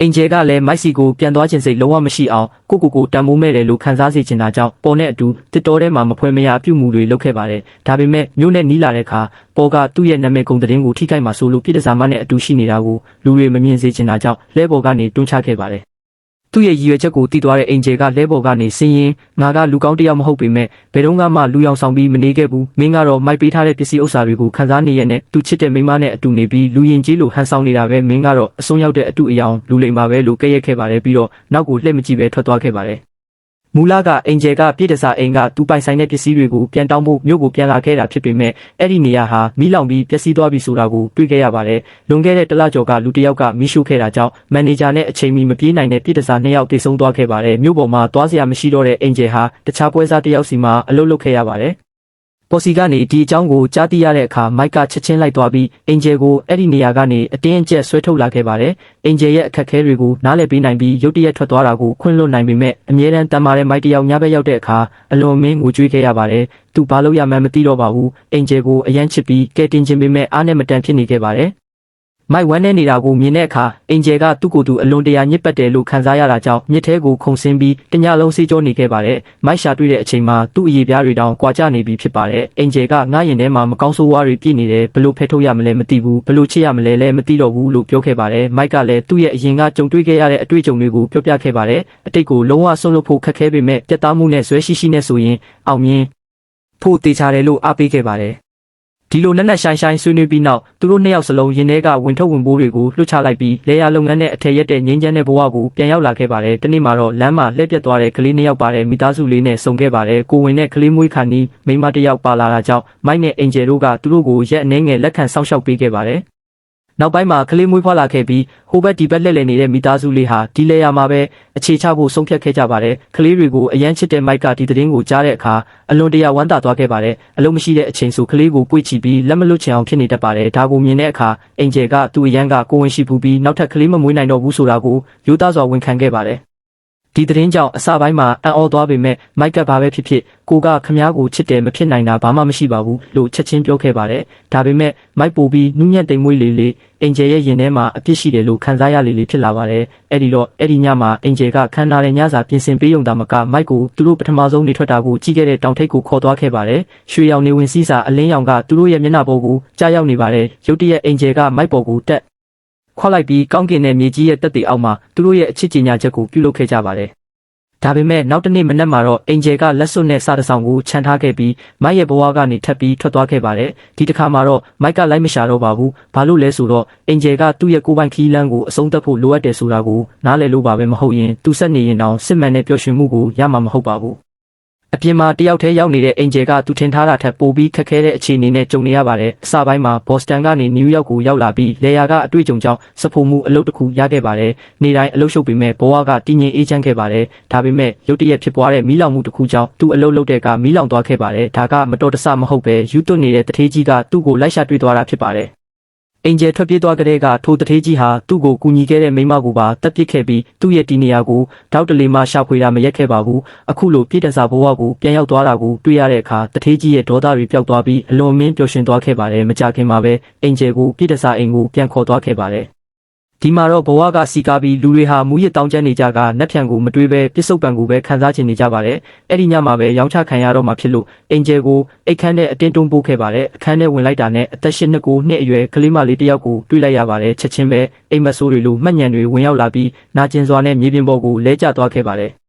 အင်ဂျယ်ကလည်းမိုက်စီကိုပြန်သွားခြင်းစိတ်လုံးဝမရှိအောင်ကိုတန်မိုးမဲ့တယ်လို့ခံစားစေချင်တာကြောင့်ပေါ်နဲ့အတူတစ်တော်ထဲမှာမဖွဲမရပြုမှုတွေလုပ်ခဲ့ပါတယ်ဒါပေမဲ့မြို့နဲ့နီးလာတဲ့အခါပေါ်ကသူ့ရဲ့နာမည်ကုန်သတင်းကိုထိခိုက်မှာဆိုလို့ပြည်တစားမနဲ့အတူရှိနေတာကိုလူတွေမမြင်စေချင်တာကြောင့်လဲပေါ်ကနေတွန်းချခဲ့ပါတယ်သူ့ရဲ့ရည်ရွယ်ချက်ကိုတည်သွားတဲ့အင်ဂျယ်ကလဲပေါ်ကနေစင်းရင်ငါကလူကောင်းတစ်ယောက်မဟုတ်ပေမဲ့ဘယ်တော့မှလူရောင်ဆောင်ပြီးမနေခဲ့ဘူးမင်းကတော့မိုက်ပေးထားတဲ့ပစ္စည်းဥစ္စာတွေကိုခံစားနေရတဲ့သူချစ်တဲ့မိန်းမနဲ့အတူနေပြီးလူရင်ကြီးလိုဟန်ဆောင်နေတာပဲမင်းကတော့အစွန်းရောက်တဲ့အတူအယောင်လူလိမ်ပါပဲလို့ကဲ့ရဲ့ခဲ့ပါတယ်ပြီးတော့နောက်ကိုလှည့်မကြည့်ပဲထွက်သွားခဲ့ပါတယ်မူလကအင်ဂျယ်ကပြည်တစားအိမ်ကသူပိုင်ဆိုင်တဲ့ပစ္စည်းတွေကိုပြန်တောင်းဖို့မြို့ကိုပြန်လာခဲ့တာဖြစ်ပေမဲ့အဲ့ဒီနေရာဟာမီးလောင်ပြီးပျက်စီးသွားပြီဆိုတာကိုတွေ့ခဲ့ရပါတယ်လွန်ခဲ့တဲ့တလကျော်ကလူတစ်ယောက်ကမီးရှို့ခဲ့တာကြောင့်မန်နေဂျာနဲ့အချိန်မီမပြေးနိုင်တဲ့ပြည်တစား2ယောက်တိတ်ဆုံးသွားခဲ့ပါတယ်မြို့ပေါ်မှာသွားစရာမရှိတော့တဲ့အင်ဂျယ်ဟာတခြားပွဲစားတစ်ယောက်စီမှာအလုပ်လုပ်ခဲ့ရပါတယ်ပေါ်စီကနေဒီအကြောင်းကိုကြားသိရတဲ့အခါမိုက်ကချက်ချင်းလိုက်သွားပြီးအင်ဂျယ်ကိုအဲ့ဒီနေရာကနေအတင်းအကျပ်ဆွဲထုတ်လာခဲ့ပါတယ်။အင်ဂျယ်ရဲ့အခက်အခဲတွေကိုနားလည်ပေးနိုင်ပြီးရုတ်တရက်ထွက်သွားတာကိုခွင့်လွှတ်နိုင်ပေမဲ့အမြဲတမ်းတန်မာတဲ့မိုက်တယောက်ညဘက်ရောက်တဲ့အခါအလွန်မင်းငိုကြွေးခဲ့ရပါတယ်။သူဘာလို့ရမှန်းမသိတော့ပါဘူး။အင်ဂျယ်ကိုအယမ်းချစ်ပြီးကဲတင်ခြင်းပေမဲ့အားနဲ့မတန်ဖြစ်နေခဲ့ပါတယ်။မိုက်ဝမ်းနဲ့နေတာကိုမြင်တဲ့အခါအင်ဂျယ်ကသူ့ကိုယ်သူအလွန်တရာညစ်ပတ်တယ်လို့ခံစားရတာကြောင့်မြစ်ထဲကိုခုန်ဆင်းပြီးတညလုံးစေးကြောနေခဲ့ပါတယ်။မိုက်ရှာတွေ့တဲ့အချိန်မှာသူ့အရေးပြားတွေတောင်ကွာကျနေပြီဖြစ်ပါတယ်။အင်ဂျယ်ကငါ့ရင်ထဲမှာမကောင်းဆိုးဝါးတွေပြည့်နေတယ်ဘလို့ဖဲထုတ်ရမလဲမသိဘူးဘလို့ချစ်ရမလဲလည်းမသိတော့ဘူးလို့ပြောခဲ့ပါတယ်။မိုက်ကလည်းသူ့ရဲ့အရင်ကကြုံတွေ့ခဲ့ရတဲ့အတွေ့အကြုံတွေကိုပြောပြခဲ့ပါတယ်။အတိတ်ကိုလုံးဝဆွန့်လွတ်ဖို့ခက်ခဲပေမဲ့ပြတ်သားမှုနဲ့ဇွဲရှိနဲ့ဆိုရင်အောင်မြင်ဖို့တေချာတယ်လို့အားပေးခဲ့ပါတယ်ဒီလိုနက်နက်ရှိုင်းရှိုင်းဆွေးနွေးပြီးနောက်သူတို့နှစ်ယောက်စလုံးရင်ထဲကဝင်ထုတ်ဝင်ပိုးတွေကိုလွှတ်ချလိုက်ပြီးလေယာလုပ်ငန်းနဲ့အထက်ရက်တဲ့ငင်းချမ်းတဲ့ဘဝကိုပြန်ရောက်လာခဲ့ပါတယ်။တနေ့မှာတော့လမ်းမှာလှည့်ပြတ်သွားတဲ့ကလေးနှစ်ယောက်ပါတဲ့မိသားစုလေးနဲ့ဆုံခဲ့ပါတယ်။ကိုဝင်နဲ့ကလေးမွေးခါနီးမိန်းမတစ်ယောက်ပါလာတာကြောင့်မိုက်နဲ့အင်ဂျယ်တို့ကသူတို့ကိုရက်အနေငယ်လက်ခံစောင့်ရှောက်ပေးခဲ့ပါတယ်။နောက်ပိုင်းမှာကလေးမွေးဖွားလာခဲ့ပြီးဟိုဘက်ဒီဘက်လှည့်လည်နေတဲ့မိသားစုလေးဟာဒီလေယာမှာပဲအခြေချဖို့ဆုံးဖြတ်ခဲ့ကြပါတယ်။ကလေးတွေကိုအယမ်းချစ်တဲ့မိုက်ကဒီသတင်းကိုကြားတဲ့အခါအလွန်တရာဝမ်းသာသွားခဲ့ပါတယ်။အလုံးမရှိတဲ့အချိန်ဆိုကလေးကိုပွေ့ချပြီးလက်မလွတ်ချင်အောင်ဖြစ်နေတတ်ပါတယ်။ဒါကိုမြင်တဲ့အခါအင်ဂျယ်ကသူ့အရန်ကကိုဝင်ရှိဖူးပြီးနောက်ထပ်ကလေးမမွေးနိုင်တော့ဘူးဆိုတာကိုရိုးသားစွာဝန်ခံခဲ့ပါတယ်။ဒီသတင်းကြောင့်အစပိုင်းမှာအံ့ဩသွားပေမဲ့မိုက်ကဘာပဲဖြစ်ဖြစ်ကိုကခမားကိုချစ်တယ်မဖြစ်နိုင်တာဘာမှမရှိပါဘူးလို့ချက်ချင်းပြောခဲ့ပါတယ်ဒါပေမဲ့မိုက်ပိုပြီးနူးညံ့တိမ်မွေးလေးအင်ဂျယ်ရဲ့ရင်ထဲမှာအပြစ်ရှိတယ်လို့ခံစားရလေးဖြစ်လာပါတယ်အဲ့ဒီညမှာအင်ဂျယ်ကခန္ဓာရဲ့ညစာပြင်ဆင်ပေးုံတာမကမိုက်ကိုသူတို့ပထမဆုံးနေထွက်တာကိုကြည့်ခဲ့တဲ့တောင်ထိပ်ကိုခေါ်သွားခဲ့ပါတယ်ရွှေရောင်နေဝင်စည်းစာအလင်းရောင်ကသူတို့ရဲ့မျက်နှာပေါ်ကိုကြားရောက်နေပါတယ်ရုတ်တရက်အင်ဂျယ်ကမိုက်ပေါ်ကိုတက်ခွာလိုက်ပြီးကောင်းကင်နဲ့မြေကြီးရဲ့တက်တေအောက်မှာသူတို့ရဲ့အချစ်ကြည်ညာချက်ကိုပြုလုပ်ခဲ့ကြပါတယ်ဒါပေမဲ့နောက်တနေ့မနက်မှာတော့အင်ဂျယ်ကလက်စွပ်နဲ့စာတစောင်ကိုခြံထားခဲ့ပြီးမိုက်ရဲ့ဘဝကနေထပ်ပြီးထွက်သွားခဲ့ပါတယ်ဒီတစ်ခါမှာတော့မိုက်ကလိုက်မရှာတော့ပါဘူးဘာလို့လဲဆိုတော့အင်ဂျယ်ကသူ့ရဲ့ကိုယ်ပိုင်ခီးလန်းကိုအဆုံးသတ်ဖို့လိုအပ်တယ်ဆိုတာကိုနားလည်လို့ပါပဲမဟုတ်ရင်သူဆက်နေရင်တောင်စစ်မှန်တဲ့ပျော်ရွှင်မှုကိုရမှာမဟုတ်ပါဘူးအပြင်မှာတယောက်တည်းရောက်နေတဲ့အင်ဂျယ်ကသူထင်ထားတာထက်ပိုပြီးခက်ခဲတဲ့အခြေအနေနဲ့ကြုံနေရပါတယ်အစပိုင်းမှာဘော့စတန်ကနေနယူးယောက်ကိုရောက်လာပြီးလေယာကအတွေ့အကြုံကြောင့်စဖို့မှုအလုပ်တစ်ခုရခဲ့ပါတယ်နေတိုင်းအလုပ်ရှုပ်ပေမဲ့ဘဝကတည်ငြိမ်အေးချမ်းခဲ့ပါတယ်ဒါပေမဲ့ရုတ်တရက်ဖြစ်ပွားတဲ့မီးလောင်မှုတစ်ခုကြောင့်သူ့အလုပ်လုပ်တဲ့ကမီးလောင်သွားခဲ့ပါတယ်ဒါကမတော်တဆမဟုတ်ပဲယူသွနေတဲ့တထေးကြီးကသူ့ကိုလိုက်ရှာတွေ့သွားတာဖြစ်ပါတယ်အင်ဂျယ်ထွက်ပြေးသွားကြတဲ့ကထိုတထေးကြီးဟာသူ့ကိုကူညီခဲ့တဲ့မိန်းမကိုပါတပ်ပစ်ခဲ့ပြီးသူ့ရဲ့ဒီနေရာကိုတောက်တလေမှရှာဖွေတာမရက်ခဲ့ပါဘူးအခုလိုပြည်တစားဘဝကိုပြန်ရောက်သွားတာကိုတွေ့ရတဲ့အခါတထေးကြီးရဲ့ဒေါသတွေပျောက်သွားပြီးအလွန်မင်းပျော်ရွှင်သွားခဲ့ပါတယ်မကြခင်မှာပဲအင်ဂျယ်ကိုပြည်တစားအိမ်ကိုပြန်ခေါ်သွားခဲ့ပါတယ်ဒီမှာတော့ဘဝကစီကားပြီးလူတွေဟာမူရစ်တောင်းကျမ်းနေကြကနက်ဖြန်ကိုမတွေးပဲပစ္စုပန်ကိုပဲခံစားချင်နေကြပါတယ်အဲ့ဒီညမှာပဲရောင်းချခံရတော့မှဖြစ်လို့အင်ဂျယ်ကိုအိတ်ခမ်းနဲ့အတင်းတွန်းပို့ခဲ့ပါတယ်အခန်းထဲဝင်လိုက်တာနဲ့အသက်8နှစ်အရွယ်ကလေးမလေးတစ်ယောက်ကိုတွေ့လိုက်ရပါတယ်ချက်ချင်းပဲအိမ်မက်ဆိုးတွေလိုမှတ်ညံတွေဝင်ရောက်လာပြီးနာကျင်စွာနဲ့မြေပြင်ပေါ်ကိုလဲကျသွားခဲ့ပါတယ်